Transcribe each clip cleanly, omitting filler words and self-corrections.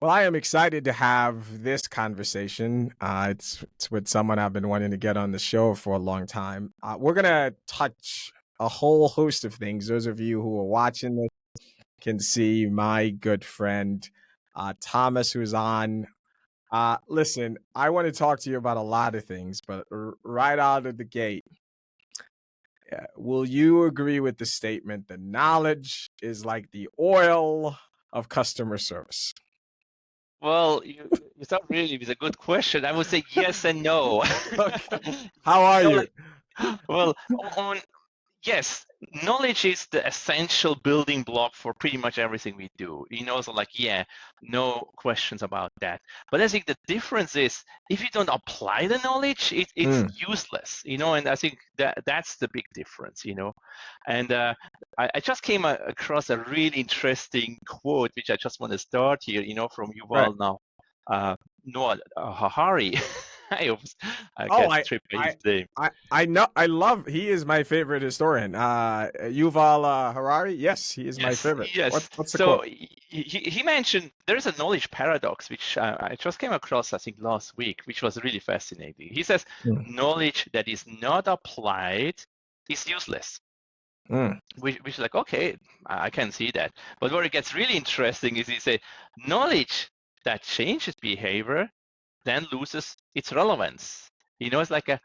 Well, I am excited to have this conversation. It's with someone I've been wanting to get on the show for a long time. We're gonna touch a whole host of things. Those of you who are watching this can see my good friend Thomas, who's on. Listen, I want to talk to you about a lot of things, but right out of the gate, will you agree with the statement that knowledge is like the oil of customer service? Well, you start really with a good question. I would say yes and no. Okay. How are You know, you? like, well, on yes, knowledge is the essential building block for pretty much everything we do. So like, yeah, no questions about that. But I think the difference is if you don't apply the knowledge, it's Mm, useless, and I think that's the big difference. And I just came across a really interesting quote, which I just want to start here, from right. Yuval now. Noah Harari. I hope I Oh, get tripped by his name. I know. I love. He is my favorite historian. Yuval Harari. Yes, he is my Yes, favorite. yes. What's the So quote? he mentioned there's a knowledge paradox, which I just came across, I think, last week, which was really fascinating. He says Mm, knowledge that is not applied is useless, mm. which is like, okay, I can see that. But where it gets really interesting is he say knowledge that changes behavior then loses its relevance. It's like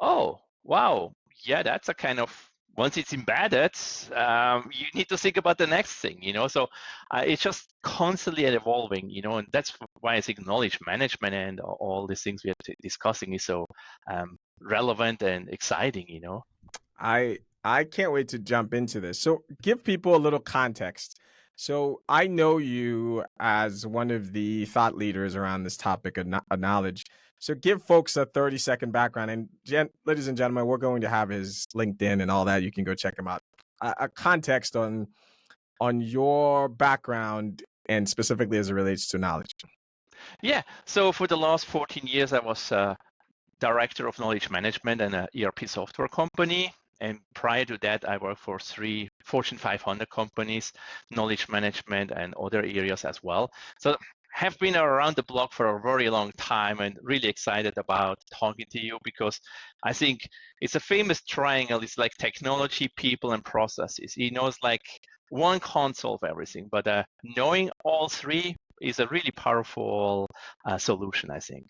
oh, wow, yeah, that's a kind of once it's embedded, you need to think about the next thing. So it's just constantly evolving, and that's why I think knowledge management and all these things we are discussing is so relevant and exciting. I can't wait to jump into this. So, give people a little context. So, I know you as one of the thought leaders around this topic of, of knowledge. So, give folks a 30-second background. And, ladies and gentlemen, we're going to have his LinkedIn and all that. You can go check him out. A context on your background and specifically as it relates to knowledge. Yeah, so for the last 14 years, I was director of knowledge management and an ERP software company. And prior to that, I worked for 3 Fortune 500 companies, knowledge management and other areas as well. So have been around the block for a very long time and really excited about talking to you because I think it's a famous triangle. It's like technology, people, and processes. It's like one can't solve everything, but knowing all three is a really powerful solution, I think.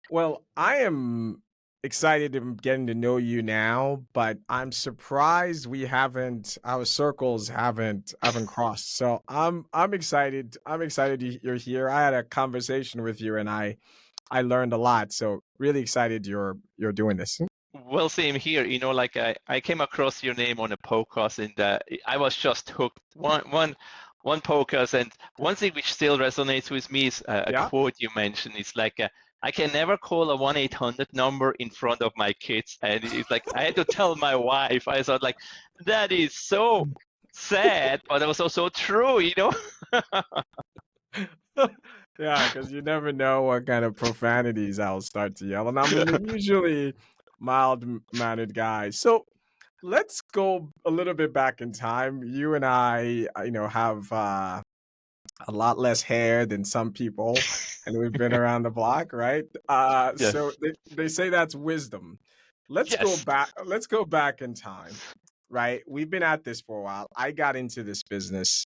Well, I am excited to getting to know you now, but I'm surprised we haven't our circles haven't crossed. So I'm excited. I'm excited you're here. I had a conversation with you and I learned a lot. So really excited you're doing this. Well, same here. Like I came across your name on a podcast, and I was just hooked. One podcast, and one thing which still resonates with me is a Yeah. quote you mentioned. It's like, I can never call a 1-800 number in front of my kids, and it's like I had to tell my wife. I thought like that is so sad, but also so true. Yeah, because you never know what kind of profanities I'll start to yell. And I'm a usually mild-mannered guy. So let's go a little bit back in time. You and I, have a lot less hair than some people, and we've been around the block, right? So Yes, they say that's wisdom. Let's go yes, back. Let's go back in time, right? We've been at this for a while. I got into this business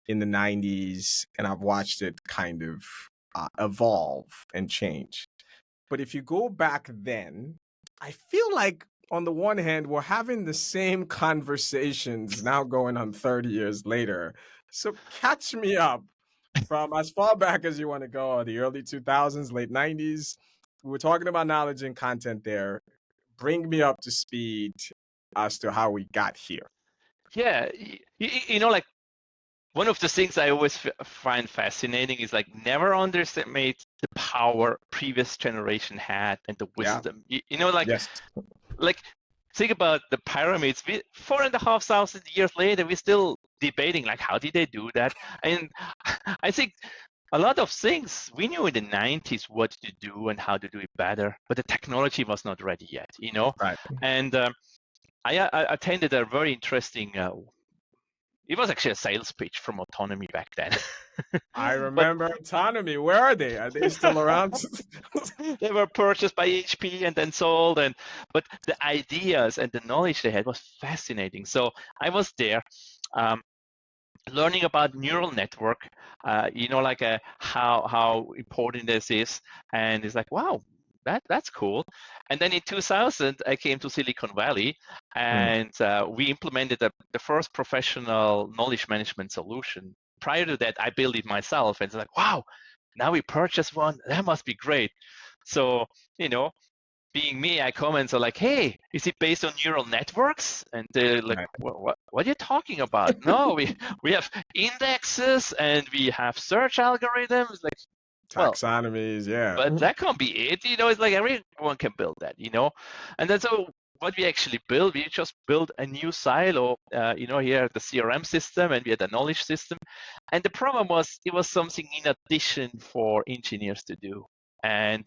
in the 90s, and I've watched it kind of evolve and change. But if you go back then, I feel like on the one hand, we're having the same conversations now going on 30 years later. So catch me up from as far back as you want to go, the early 2000s, late 90s. We were talking about knowledge and content there. Bring me up to speed as to how we got here. yeah. Like one of the things I always find fascinating is like never underestimate the power previous generation had and the Yeah. wisdom. Like Yes. like think about the pyramids. 4,500 years later, we're still debating like how did they do that? And I think a lot of things we knew in the 90s what to do and how to do it better, but the technology was not ready yet. Right. And I attended a very interesting it was actually a sales pitch from autonomy back then. I But remember autonomy. Where are they? Are they still around? they were purchased by HP and then sold. But the ideas and the knowledge they had was fascinating. So I was there. Learning about neural network, like how important this is, and it's like, wow, that's cool. And then in 2000, I came to Silicon Valley, and we implemented the first professional knowledge management solution. Prior to that, I built it myself, and it's like, wow, now we purchased one. That must be great. So, you know, being me, I comment so like, hey, is it based on neural networks? And they're like, Right. what are you talking about? No, we have indexes and we have search algorithms. Like, well, Taxonomies, yeah. but that can't be it. It's like everyone can build that. And then so what we actually built, we just built a new silo, here the CRM system and we had a knowledge system. And the problem was it was something in addition for engineers to do. And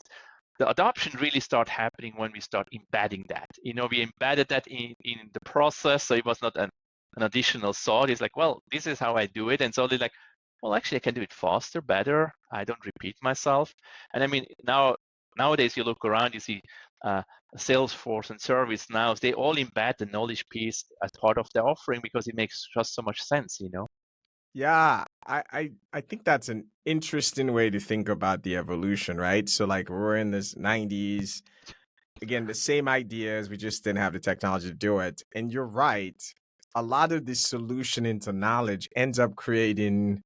the adoption really started happening when we start embedding that. We embedded that in the process, so it was not an additional thought. It's like, well, this is how I do it. And so they're like, well, actually, I can do it faster, better. I don't repeat myself. And I mean, nowadays you look around, you see Salesforce and ServiceNow, they all embed the knowledge piece as part of their offering because it makes just so much sense. Yeah, I think that's an interesting way to think about the evolution, right? So like we're in this 90s, again, the same ideas, we just didn't have the technology to do it. And you're right. A lot of this solution into knowledge ends up creating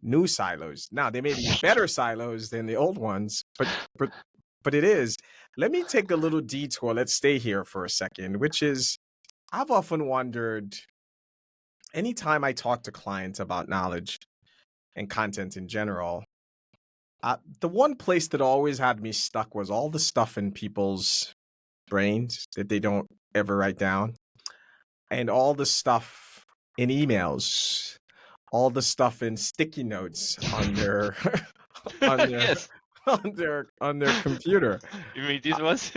new silos. Now, they may be better silos than the old ones, but it is. Let me take a little detour. Let's stay here for a second, which is I've often wondered anytime I talk to clients about knowledge and content in general, the one place that always had me stuck was all the stuff in people's brains that they don't ever write down, and all the stuff in emails, all the stuff in sticky notes on their on their Yes. on their computer. You mean this was?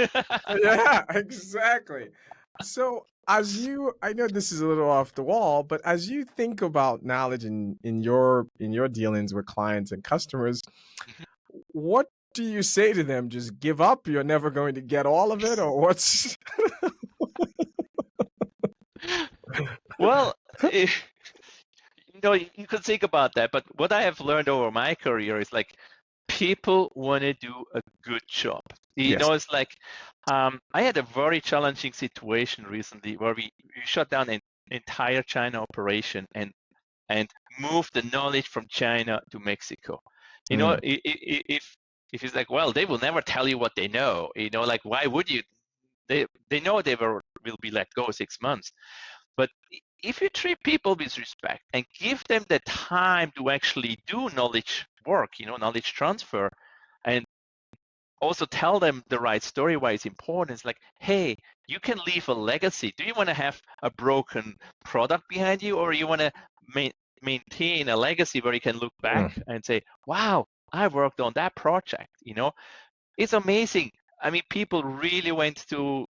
Yeah, exactly. So I know this is a little off the wall, but as you think about knowledge in your dealings with clients and customers, what do you say to them? Just give up? You're never going to get all of it, or what's? Well, you could think about that, but what I have learned over my career is like people want to do a good job. Yes. It's like I had a very challenging situation recently where we shut down an entire China operation and moved the knowledge from China to Mexico. Mm, If it's like, well, they will never tell you what they know. Like why would you? They know they will be let go 6 months. But if you treat people with respect and give them the time to actually do knowledge work, knowledge transfer, and also tell them the right story why it's important. It's like, hey, you can leave a legacy. Do you want to have a broken product behind you, or you want to maintain a legacy where you can look back mm. and say, wow, I worked on that project. It's amazing. I mean, people really went to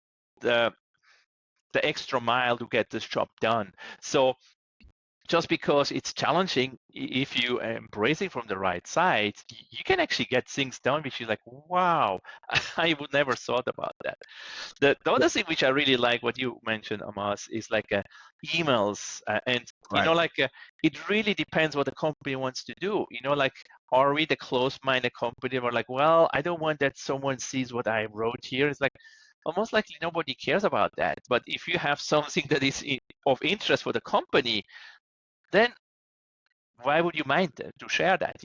the extra mile to get this job done. So just because it's challenging, if you embrace it from the right side, you can actually get things done which is like, wow, I would never thought about that. The other thing which I really like what you mentioned, Amas, is like emails and Right. it really depends what the company wants to do. Like, are we the close-minded company where like, well, I don't want that someone sees what I wrote here. It's like almost likely nobody cares about that. But if you have something that is of interest for the company, then why would you mind to share that?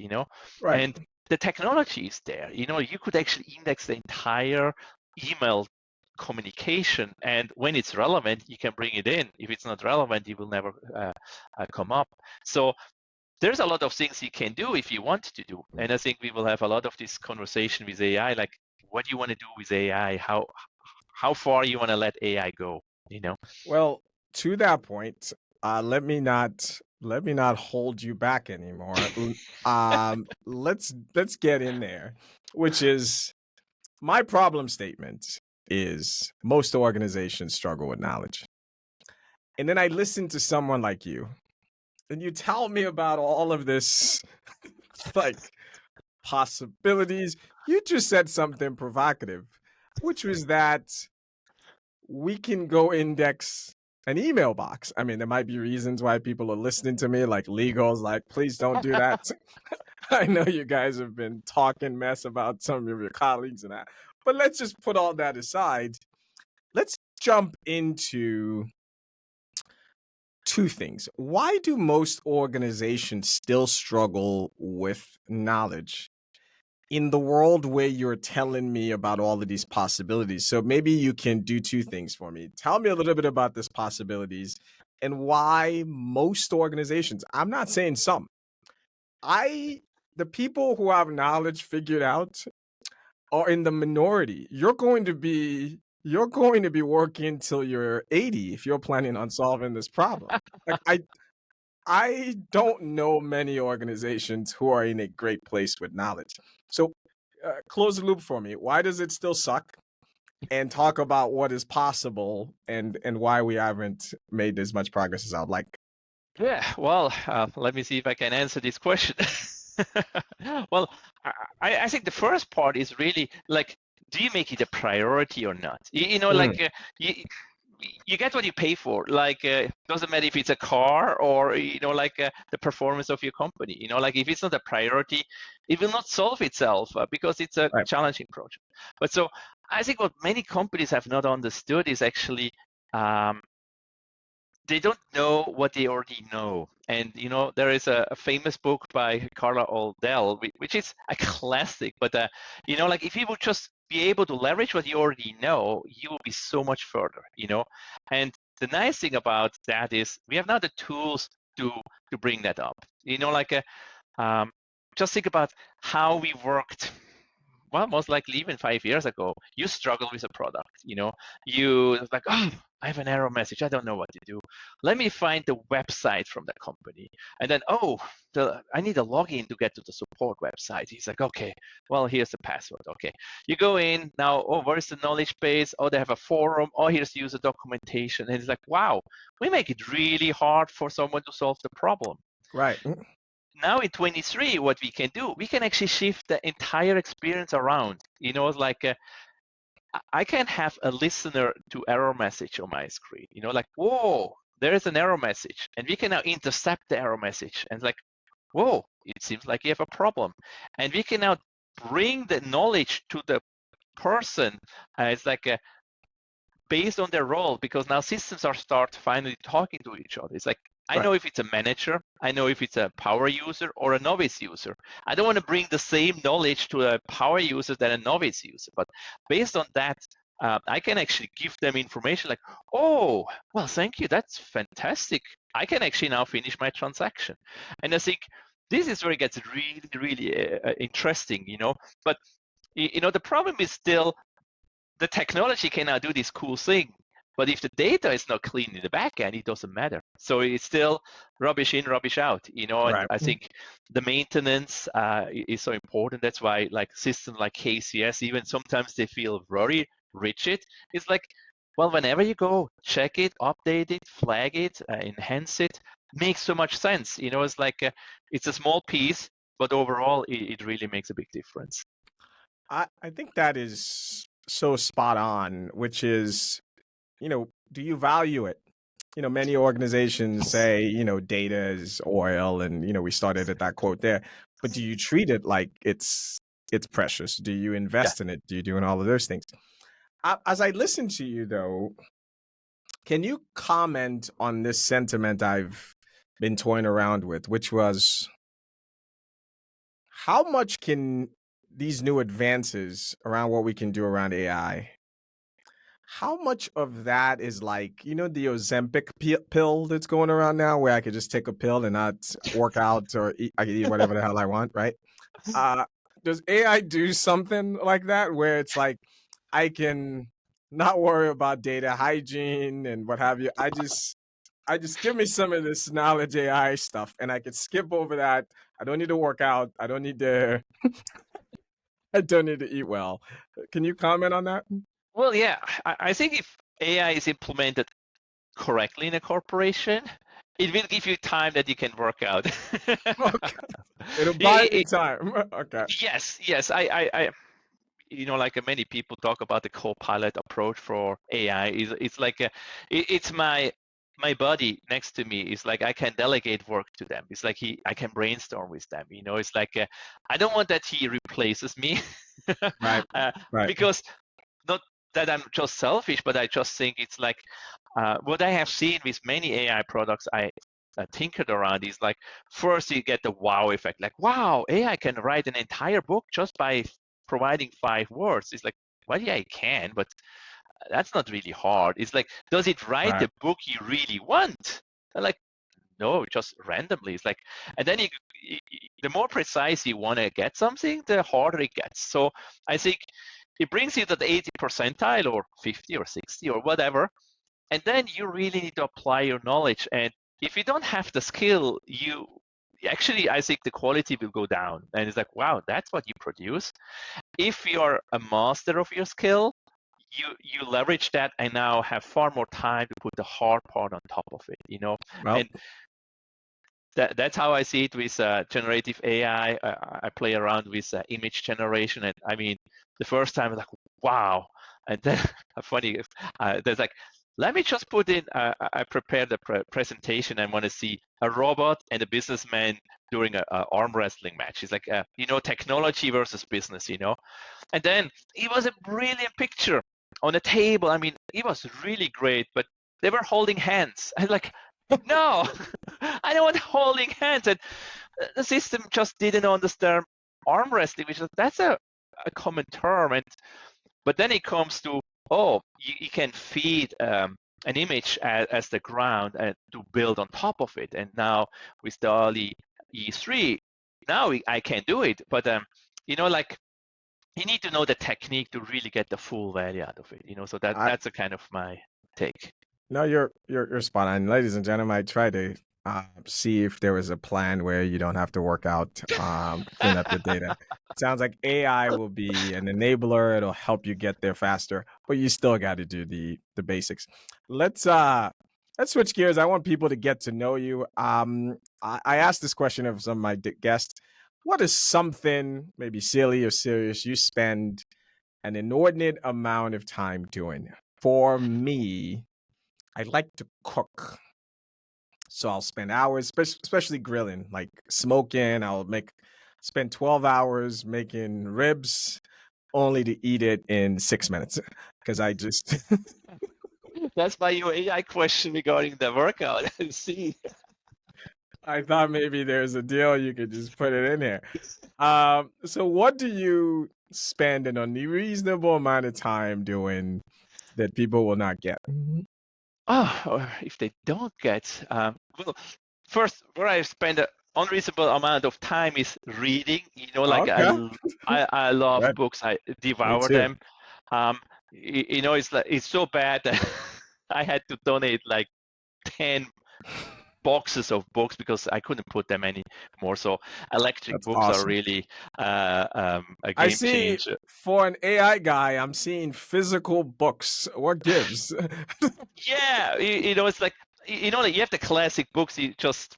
Right. And the technology is there. You could actually index the entire email communication, and when it's relevant, you can bring it in. If it's not relevant, it will never come up. So there's a lot of things you can do if you want to do. And I think we will have a lot of this conversation with AI, like what do you want to do with AI? How far you want to let AI go? Well, to that point, let me not hold you back anymore. Let's get in there, which is my problem statement is most organizations struggle with knowledge. And then I listen to someone like you and you tell me about all of this, like possibilities. You just said something provocative, which was that we can go index an email box. I mean, there might be reasons why people are listening to me, like legals, like, please don't do that. I know you guys have been talking mess about some of your colleagues and that, but let's just put all that aside. Let's jump into two things. Why do most organizations still struggle with knowledge in the world where you're telling me about all of these possibilities? So maybe you can do two things for me. Tell me a little bit about these possibilities and why most organizations, I'm not saying some, the people who have knowledge figured out are in the minority. You're going to be working till you're 80 if you're planning on solving this problem. Like I don't know many organizations who are in a great place with knowledge. So close the loop for me. Why does it still suck? And talk about what is possible and why we haven't made as much progress as I'd like. Yeah, well, let me see if I can answer this question. Well, I think the first part is really like, do you make it a priority or not? Mm, Like you get what you pay for. Like, doesn't matter if it's a car or like the performance of your company. Like if it's not a priority, it will not solve itself because it's a right. challenging project. But so I think what many companies have not understood is actually. They don't know what they already know. And there is a famous book by Carla Aldell, which is a classic. But like if you would just be able to leverage what you already know, you will be so much further. And the nice thing about that is we have now the tools to bring that up. Like just think about how we worked. Well, most likely even 5 years ago, you struggle with a product. You like, oh, I have an error message. I don't know what to do. Let me find the website from the company. And then, oh, I need a login to get to the support website. He's like, okay, well, here's the password. Okay. You go in now, oh, where's the knowledge base? Oh, they have a forum. Oh, here's user documentation. And it's like, wow, we make it really hard for someone to solve the problem. Right. Now in 23, what we can do, we can actually shift the entire experience around. It's like I can have a listener to error message on my screen. Like, whoa, there is an error message, and we can now intercept the error message. And like, whoa, it seems like you have a problem, and we can now bring the knowledge to the person. It's like based on their role, because now systems are start finally talking to each other. It's like, I Right. know if it's a manager, I know if it's a power user or a novice user. I don't want to bring the same knowledge to a power user than a novice user, but based on that, I can actually give them information like, oh, well, thank you, that's fantastic. I can actually now finish my transaction. And I think this is where it gets really, really interesting, But the problem is still the technology can now do this cool thing, but if the data is not clean in the back end, it doesn't matter. So it's still rubbish in, rubbish out, and Right. I think the maintenance is so important. That's why like systems like KCS, even sometimes they feel very rigid. It's like, well, whenever you go, check it, update it, flag it, enhance it, makes so much sense. It's like it's a small piece, but overall, it really makes a big difference. I think that is so spot on, which is, do you value it? Many organizations say, data is oil and, we started at that quote there, but do you treat it like it's precious? Do you Yeah. invest in it? Do you do in all of those things? As I listen to you though, can you comment on this sentiment I've been toying around with, which was how much can these new advances around what we can do around AI, how much of that is like, the Ozempic pill that's going around now where I could just take a pill and not work out or I can eat whatever the hell I want, right? Uh, does AI do something like that where it's like I can not worry about data hygiene and what have you? I just give me some of this knowledge AI stuff and I can skip over that. I don't need to work out. I don't need to eat well. Can you comment on that? Well, yeah, I think if AI is implemented correctly in a corporation, it will give you time that you can work out. Okay. It'll buy It- you it- time. Okay. yes. I like many people talk about the co-pilot approach for AI. It's like it's my buddy next to me. It's like I can delegate work to them. It's like I can brainstorm with them. It's like I don't want that he replaces me, Right. uh, Right. because not that I'm just selfish, but I just think it's like what I have seen with many AI products I tinkered around is like first you get the wow effect, like wow, AI can write an entire book just by providing 5 words. It's like, well, yeah, it can, but that's not really hard. It's like, does it write Right. the book you really want? I'm like, no, just randomly. It's like, and then the more precise you want to get something, the harder it gets. So I think it brings you to the 80 percentile or 50 or 60 or whatever. And then you really need to apply your knowledge. And if you don't have the skill, actually, I think the quality will go down. And it's like, wow, that's what you produce. If you're a master of your skill, you leverage that and now have far more time to put the hard part on top of it. Well, And that's how I see it with generative AI. I play around with image generation, and I mean, the first time I was like, wow, and then funny, there's like, let me just put in. I prepared a presentation. I want to see a robot and a businessman during a arm wrestling match. It's like, technology versus business. And then it was a brilliant picture on a table. I mean, it was really great, but they were holding hands. And like, no, I don't want holding hands. And the system just didn't understand arm wrestling, which that's a common term. But then it comes to, oh, you can feed an image as the ground and to build on top of it. And now with the early E3, now I can do it. But like, you need to know the technique to really get the full value out of it. So I that's a kind of my take. no, you're spot on, ladies and gentlemen. I tried to see if there was a plan where you don't have to work out, clean up your data. It sounds like AI will be an enabler. It'll help you get there faster, but you still got to do the basics. Let's switch gears. I want people to get to know you. I asked this question of some of my guests. What is something, maybe silly or serious, you spend an inordinate amount of time doing? For me, I like to cook. So I'll spend hours, especially grilling, like smoking. Spend 12 hours making ribs only to eat it in 6 minutes because I just, That's my AI question regarding the workout. See, I thought maybe there's a deal you could just put it in here. So what do you spend an unreasonable amount of time doing that people will not get? or if they don't get, well, first, where I spend an unreasonable amount of time is reading. Like Okay, I love good. books. I Me devour too. them. It's like it's so bad that I had to donate like 10 boxes of books because I couldn't put them anymore. So electric That's books are awesome. really a I game see changer. for an AI guy, I'm seeing physical books. What gives? Of Yeah, it's like like you have the classic books you just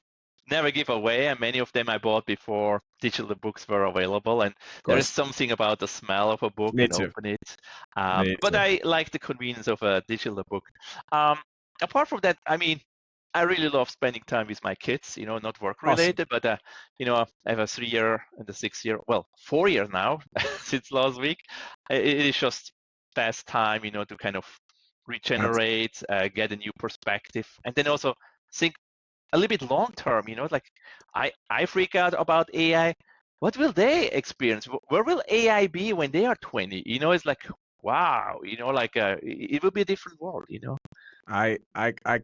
never give away, and many of them I bought before digital books were available. And there is course. something about the smell of a book Me and too. open it. Me But too. I like the convenience of a digital book. Um, Apart from that, I mean, I really love spending time with my kids. Not work Awesome. related, but I have a 3-year and a 6-year, well, 4 years now since last week. It is just best time, to kind of That's regenerate, get a new perspective, and then also think a little bit long term. Like I freak out about AI. What will they experience? Where will AI be when they are 20? It's like wow. Like it will be a different world. I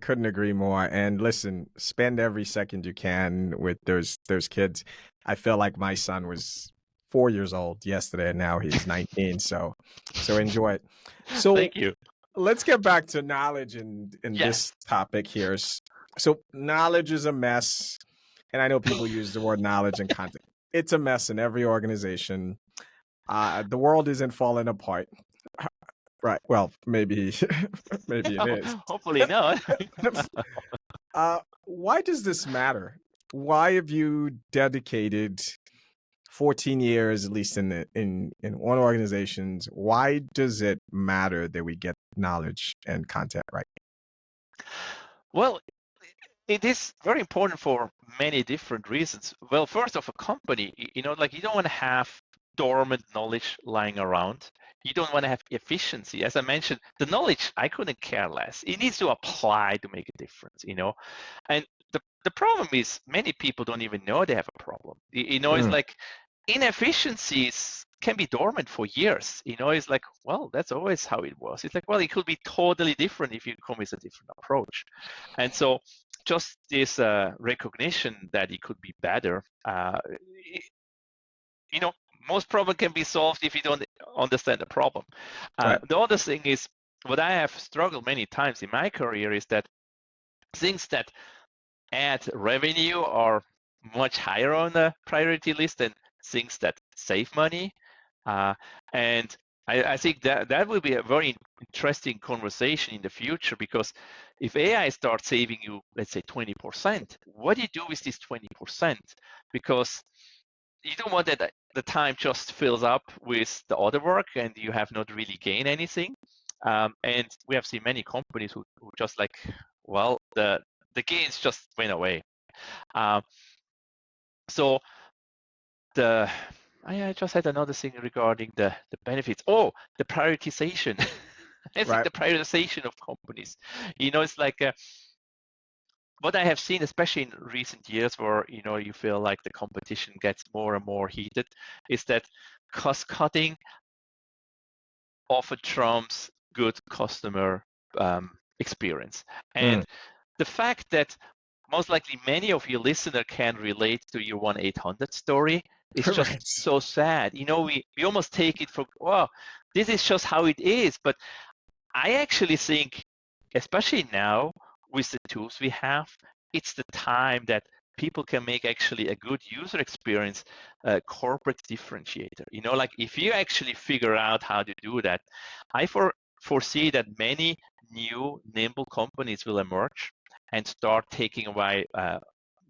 couldn't agree more. And listen, spend every second you can with those kids. I feel like my son was 4 years old yesterday, and now he's 19. So enjoy it. So Thank you. let's get back to knowledge and in this Yes. topic here. So knowledge is a mess, and I know people use the word knowledge and content. It's a mess in every organization. The world isn't falling apart. Right. Well, maybe maybe it is. Hopefully not. Why does this matter? Why have you dedicated 14 years, at least in one organizations? Why does it matter that we get knowledge and content right? Well, it is very important for many different reasons. Well, first of a company, like you don't want to have dormant knowledge lying around. You don't want to have efficiency. As I mentioned, the knowledge, I couldn't care less. It needs to apply to make a difference. And the problem is many people don't even know they have a problem. It's Mm, like inefficiencies can be dormant for years. It's like, well, that's always how it was. It's like, well, it could be totally different if you come with a different approach. And so just this recognition that it could be better, you know, most problem can be solved if you don't understand the problem. right. The other thing is, what I have struggled many times in my career is that things that add revenue are much higher on the priority list than things that save money. And I think that will be a very interesting conversation in the future, because if AI starts saving you, let's say 20%, what do you do with this 20%? Because you don't want that the time just fills up with the other work and you have not really gained anything. And we have seen many companies who just like, well, the gains just went away. So I just had another thing regarding the benefits. Oh, the prioritization. I think Right. the prioritization of companies. It's like what I have seen, especially in recent years, where you feel like the competition gets more and more heated, is that cost cutting often trumps good customer experience. Mm, And the fact that most likely many of your listeners can relate to your 1-800 story is just right. so sad. We almost take it for, well, this is just how it is. But I actually think, especially now with the tools we have, it's the time that people can make actually a good user experience a corporate differentiator. Like if you actually figure out how to do that, I foresee that many new nimble companies will emerge and start taking away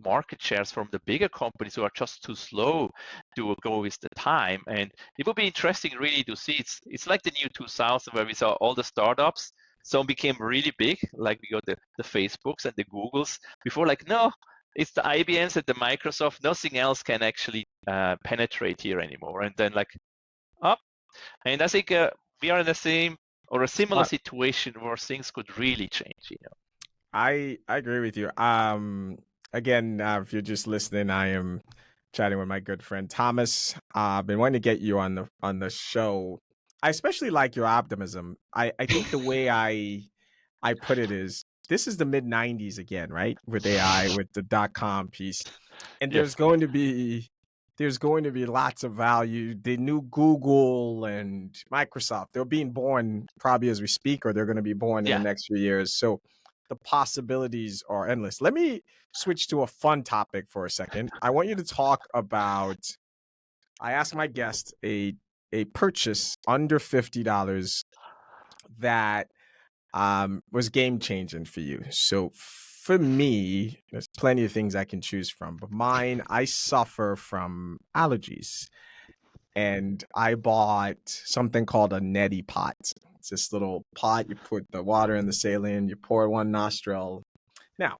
market shares from the bigger companies who are just too slow to go with the time. And it will be interesting really to see. It's like the new 2000 where we saw all the startups. Some became really big, like we got the Facebooks and the Googles. Before, like, no, it's the IBMs and the Microsoft. Nothing else can actually penetrate here anymore. And then like, up. And I think we are in the same or a similar Spot. situation where things could really change. I agree with you. Again, if you're just listening, I am chatting with my good friend Thomas. I've been wanting to get you on the show. I especially like your optimism. I think the way I put it is this is the mid '90s again, right? With AI, with the .com piece, and Yes. there's going to be lots of value. The new Google and Microsoft, they're being born probably as we speak, or they're going to be born in the Yeah. next few years. So the possibilities are endless. Let me switch to a fun topic for a second. I want you to talk about. I asked my guest a purchase under $50 that was game changing for you. So for me, there's plenty of things I can choose from, but mine, I suffer from allergies, and I bought something called a neti pot. It's this little pot. You put the water in the saline, you pour one nostril. Now,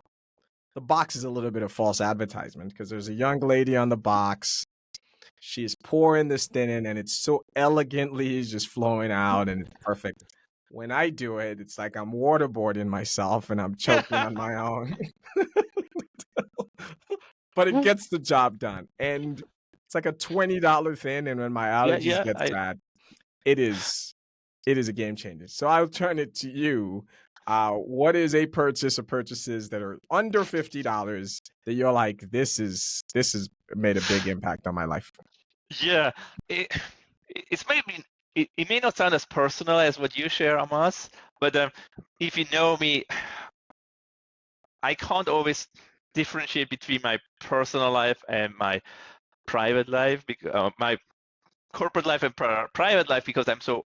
the box is a little bit of false advertisement because there's a young lady on the box. She is pouring this thing in, and it's so elegantly just flowing out, and it's perfect. When I do it, it's like I'm waterboarding myself and I'm choking on my own. But it gets the job done. And it's like a $20 thing. And when my Yeah, allergies yeah. get bad, it is a game changer. So I'll turn it to you. What is a purchase or purchases that are under $50 that you're like, this has made a big impact on my life? Yeah, it, it's maybe it may not sound as personal as what you share, Amas, but if you know me, I can't always differentiate between my personal life and my private life, my corporate life and private life, because I'm so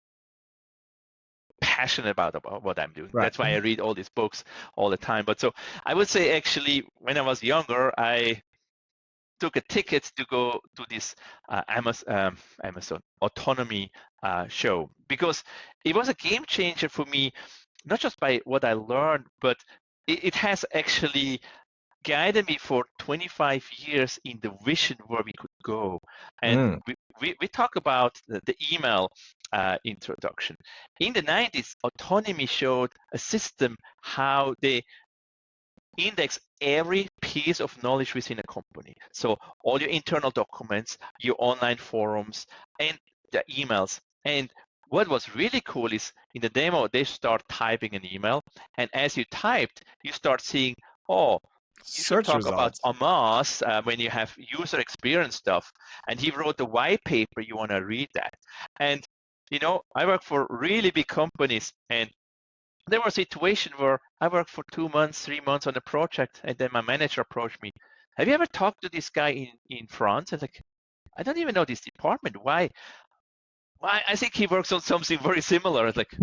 passionate about what I'm doing. Right. That's why I read all these books all the time. But so I would say actually, when I was younger, I took a ticket to go to this Amazon autonomy show, because it was a game changer for me, not just by what I learned, but it has actually guided me for 25 years in the vision where we could go. And we talk about the email introduction. In the 90s, autonomy showed a system how they index every piece of knowledge within a company. So all your internal documents, your online forums, and the emails. And what was really cool is in the demo, they start typing an email. And as you typed, you start seeing, oh, you should Search talk about results. Amas when you have user experience stuff. And he wrote a white paper, you want to read that. And, I work for really big companies, and there was a situation where I worked for 2 months, 3 months on a project, and then my manager approached me. Have you ever talked to this guy in France? I was like, I don't even know this department. Why? Why? I think he works on something very similar. I was like,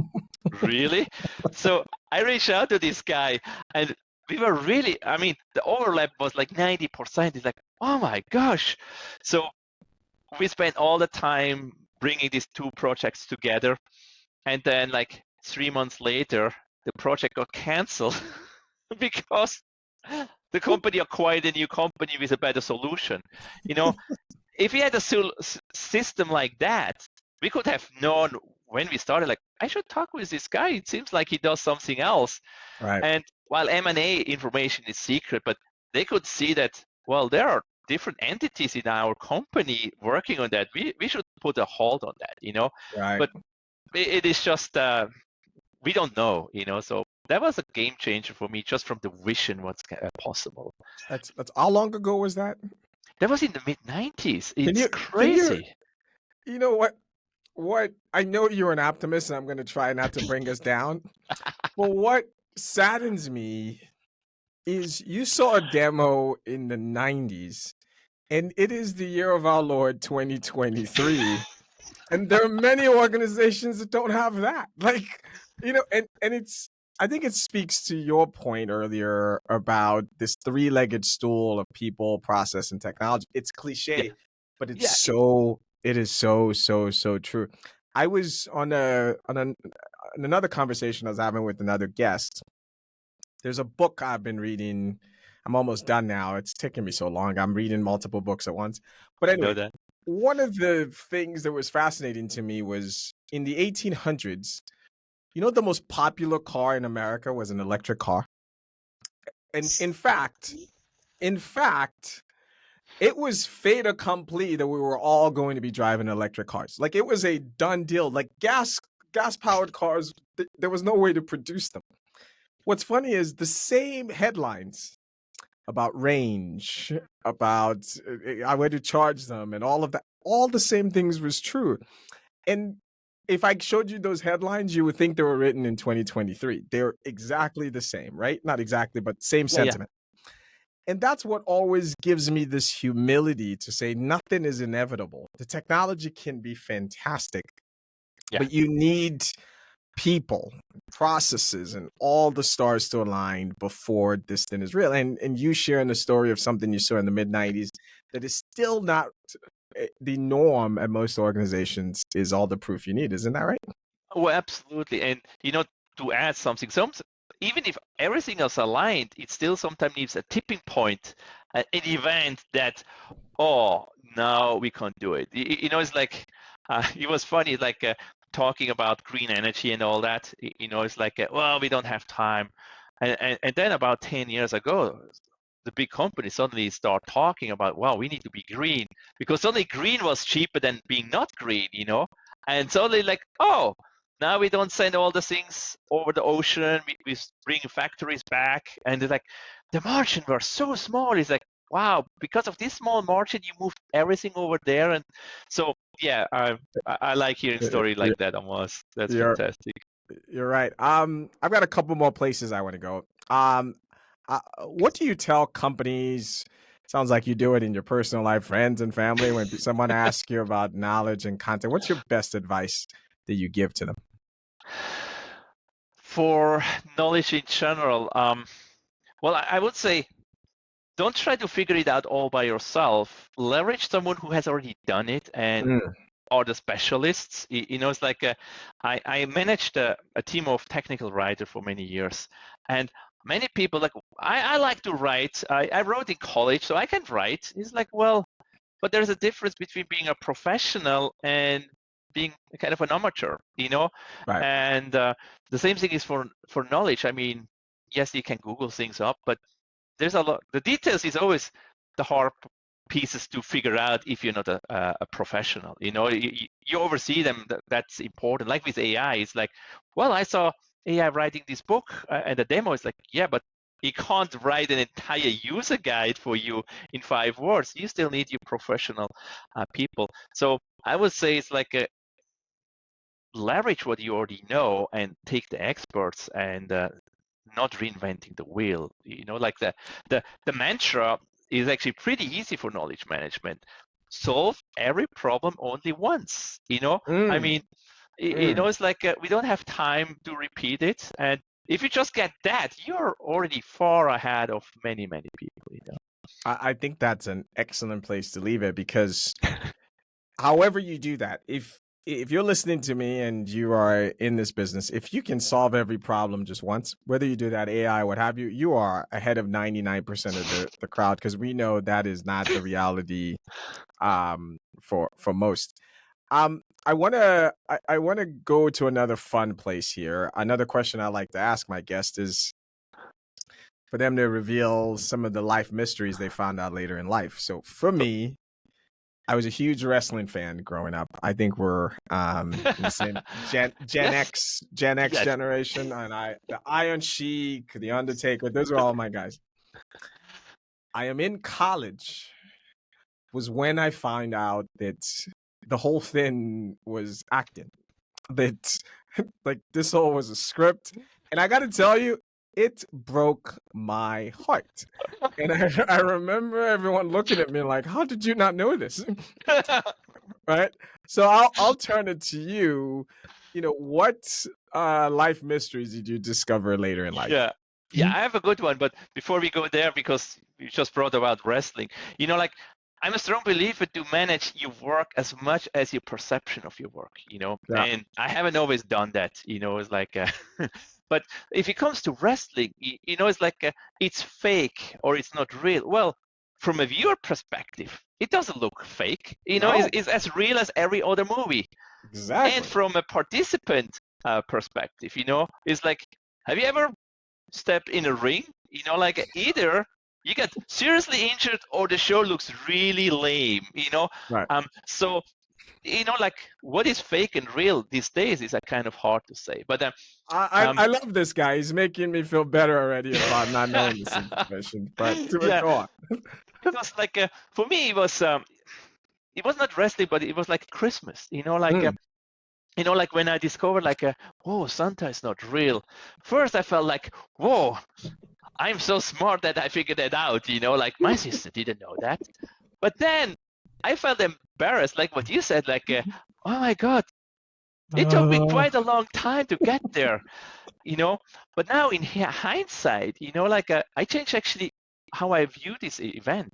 really? So I reached out to this guy, and we were really, the overlap was like 90%. It's like, oh my gosh. So we spent all the time bringing these two projects together. And then like 3 months later, the project got canceled because the company acquired a new company with a better solution. If we had a system like that, we could have known when we started, like, I should talk with this guy. It seems like he does something else. Right. And while M&A information is secret, but they could see that, well, there are different entities in our company working on that. We should put a hold on that, Right. But it is just we don't know, so that was a game changer for me, just from the vision what's possible. That's how long ago was that? That was in the mid-90s. It's Can crazy. you know what I know you're an optimist, and I'm going to try not to bring us down, but what saddens me is you saw a demo in the 90s, and it is the year of our Lord 2023. And there are many organizations that don't have that. Like, and I think it speaks to your point earlier about this three-legged stool of people, process, and technology. It's cliche, Yeah. but it is so true. I was on another conversation I was having with another guest. There's a book I've been reading. I'm almost done now. It's taking me so long. I'm reading multiple books at once. But I know anyway, that. one of the things that was fascinating to me was in the 1800s, the most popular car in America was an electric car. And in fact, it was fait accompli that we were all going to be driving electric cars. Like, it was a done deal. Like, gas powered cars, there was no way to produce them. What's funny is the same headlines about range, about where to charge them, and all of that, all the same things was true. And if I showed you those headlines, you would think they were written in 2023. They're exactly the same, right? Not exactly, but same sentiment. And that's what always gives me this humility to say nothing is inevitable. The technology can be fantastic, but you need people, processes, and all the stars to align before this thing is real. And you sharing the story of something you saw in the mid-90s that is still not the norm at most organizations is all the proof you need. Isn't that right? Oh, absolutely. And to add something, even if everything is aligned, it still sometimes needs a tipping point, an event that, oh, now we can't do it. It's like, it was funny, like talking about green energy and all that. It's like, well, we don't have time. And then about 10 years ago, the big companies suddenly start talking about, wow, we need to be green, because suddenly green was cheaper than being not green, and suddenly like, oh, now we don't send all the things over the ocean, we bring factories back, and it's like the margin were so small. It's like, wow, because of this small margin, you moved everything over there. And so, yeah, I like hearing stories like that, Amos. That's fantastic. You're right. I've got a couple more places I want to go. What do you tell companies? Sounds like you do it in your personal life, friends and family, when someone asks you about knowledge and content. What's your best advice that you give to them? For knowledge in general, well, I would say don't try to figure it out all by yourself. Leverage someone who has already done it and are the specialists. It's like I managed a team of technical writers for many years, and many people like I like to write. I wrote in college, so I can write. It's like, well, but there's a difference between being a professional and being kind of an amateur, Right. And the same thing is for knowledge. I mean, yes, you can Google things up, but there's a lot. The details is always the hard pieces to figure out if you're not a professional. You oversee them. That's important. Like with AI, it's like, well, I saw AI writing this book, and the demo is like, yeah, but he can't write an entire user guide for you in 5 words. You still need your professional people. So I would say it's like a leverage what you already know and take the experts and not reinventing the wheel. Like the mantra is actually pretty easy for knowledge management. Solve every problem only once. I mean, it's like we don't have time to repeat it. And if you just get that, you're already far ahead of many, many people. I think that's an excellent place to leave it, because however you do that, if you're listening to me and you are in this business, if you can solve every problem just once, whether you do that AI, what have you, you are ahead of 99% of the crowd, because we know that is not the reality for most. I want to go to another fun place here. Another question I like to ask my guest is for them to reveal some of the life mysteries they found out later in life. So for me, I was a huge wrestling fan growing up. I think we're in the same Gen Yes. X Yes. generation, and the Iron Sheik, the Undertaker, those are all my guys. I am in college was when I found out that the whole thing was acting. That like this all was a script, and I got to tell you, it broke my heart. And I remember everyone looking at me like, "How did you not know this?" Right? So I'll turn it to you. What life mysteries did you discover later in life? Yeah, I have a good one, but before we go there, because you just brought about wrestling, like I'm a strong believer to manage your work as much as your perception of your work, Yeah. and I haven't always done that, it's like, but if it comes to wrestling, it's like it's fake or it's not real. Well, from a viewer perspective, it doesn't look fake, No, it's as real as every other movie. exactly. And from a participant perspective, it's like, have you ever stepped in a ring? Like either you get seriously injured or the show looks really lame. Right. So like what is fake and real these days is kind of hard to say. But I love this guy. He's making me feel better already about not knowing this information. But yeah, go on. because like for me it was not wrestling, but it was like Christmas. Like when I discovered like whoa, Santa is not real. First I felt like, whoa, I'm so smart that I figured that out, like my sister didn't know that. But then I felt embarrassed, like what you said, like, oh my God, it took me quite a long time to get there, But now in hindsight, like I changed actually how I view this event,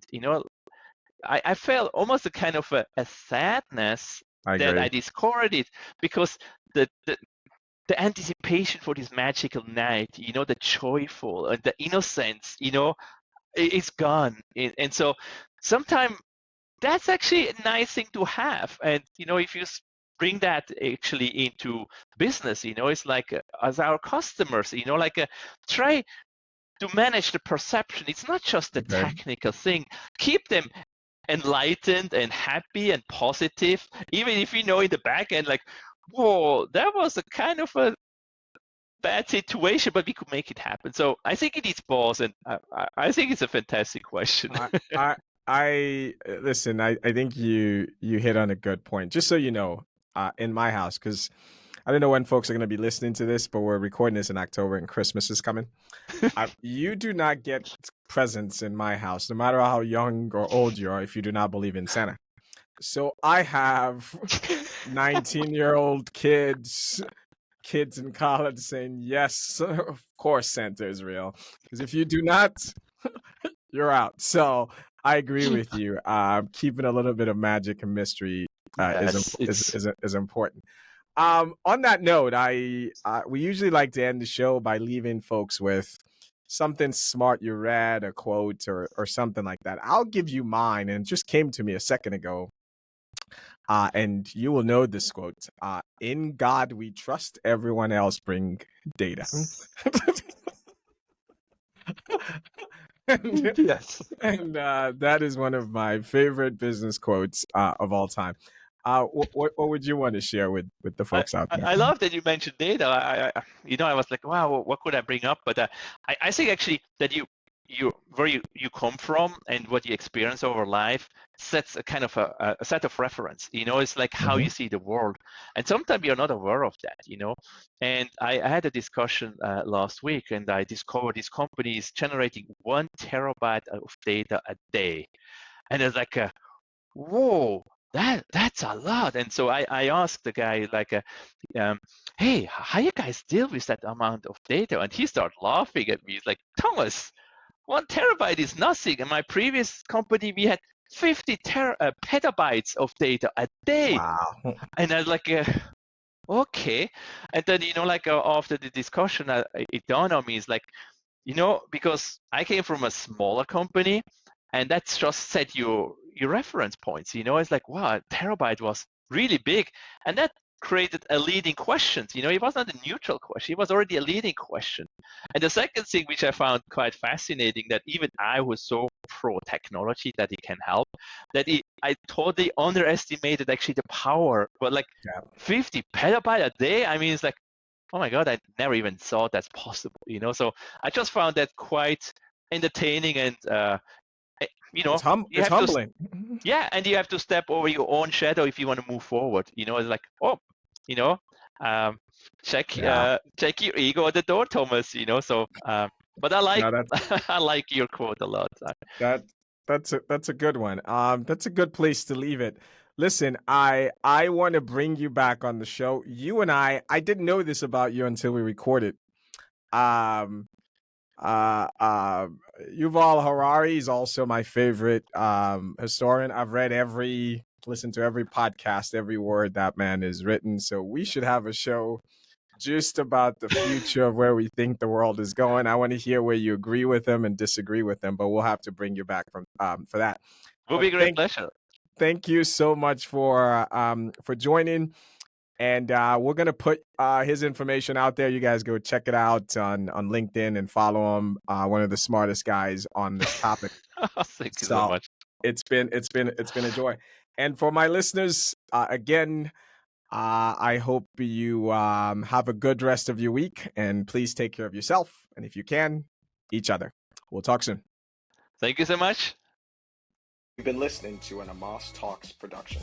I felt almost a kind of a sadness that I discovered it, because the anticipation for this magical night, the joyful and the innocence, it's gone. And so sometimes that's actually a nice thing to have. And, if you bring that actually into business, it's like as our customers, like try to manage the perception. It's not just the technical thing. Keep them enlightened and happy and positive, even if in the back end, like, whoa, that was a kind of a bad situation, but we could make it happen. So I think it needs pause, and I think it's a fantastic question. I listen. I think you hit on a good point. Just so you know, in my house, because I don't know when folks are going to be listening to this, but we're recording this in October and Christmas is coming. You do not get presents in my house, no matter how young or old you are, if you do not believe in Santa. So I have 19-year-old kids kids in college saying, yes, of course Santa is real. Because if you do not, you're out. So I agree with you. Keeping a little bit of magic and mystery Yes, it's is important. On that note, we usually like to end the show by leaving folks with something smart you read, a quote, or something like that. I'll give you mine, and it just came to me a second ago. And you will know this quote. In God we trust, everyone else bring data. and yes. and that is one of my favorite business quotes of all time. What would you want to share with the I, folks out I there? I love that you mentioned data. I was like, wow, what could I bring up? But I think actually that where you come from and what you experience over life sets a kind of a set of reference. It's like how you see the world, and sometimes you're not aware of that. And I had a discussion last week, and I discovered this company is generating 1 terabyte of data a day, and it's like whoa, that's a lot. And so I asked the guy like, hey, how you guys deal with that amount of data? And he started laughing at me. He's like, Thomas, 1 terabyte is nothing. In my previous company, we had 50 petabytes of data a day. Wow. And I was like, okay. And then, after the discussion, it dawned on me, it's like, because I came from a smaller company, and that's just set your reference points. It's like, wow, a terabyte was really big, and that created a leading question. It was not a neutral question; it was already a leading question. And the second thing, which I found quite fascinating, that even I was so pro technology that it can help, I totally underestimated actually the power. But like 50 petabyte a day, I mean, it's like, oh my God, I never even thought that's possible, So I just found that quite entertaining, and It's you have to, humbling. and you have to step over your own shadow if you want to move forward. It's like, check your ego at the door, Thomas. So, but I like No, I like your quote a lot. that's a good one. That's a good place to leave it. Listen, I want to bring you back on the show. You and I didn't know this about you until we recorded. Um, Yuval Harari is also my favorite historian. I've listened to every podcast, every word that man has written. So we should have a show just about the future of where we think the world is going. I want to hear where you agree with him and disagree with him, but we'll have to bring you back for that. Will be a great pleasure. Thank you so much for joining. And we're gonna put his information out there. You guys go check it out on LinkedIn and follow him. One of the smartest guys on this topic. Thank you so much. It's been a joy. And for my listeners, again, I hope you have a good rest of your week, and please take care of yourself, and if you can, each other. We'll talk soon. Thank you so much. You've been listening to an Amos Talks production.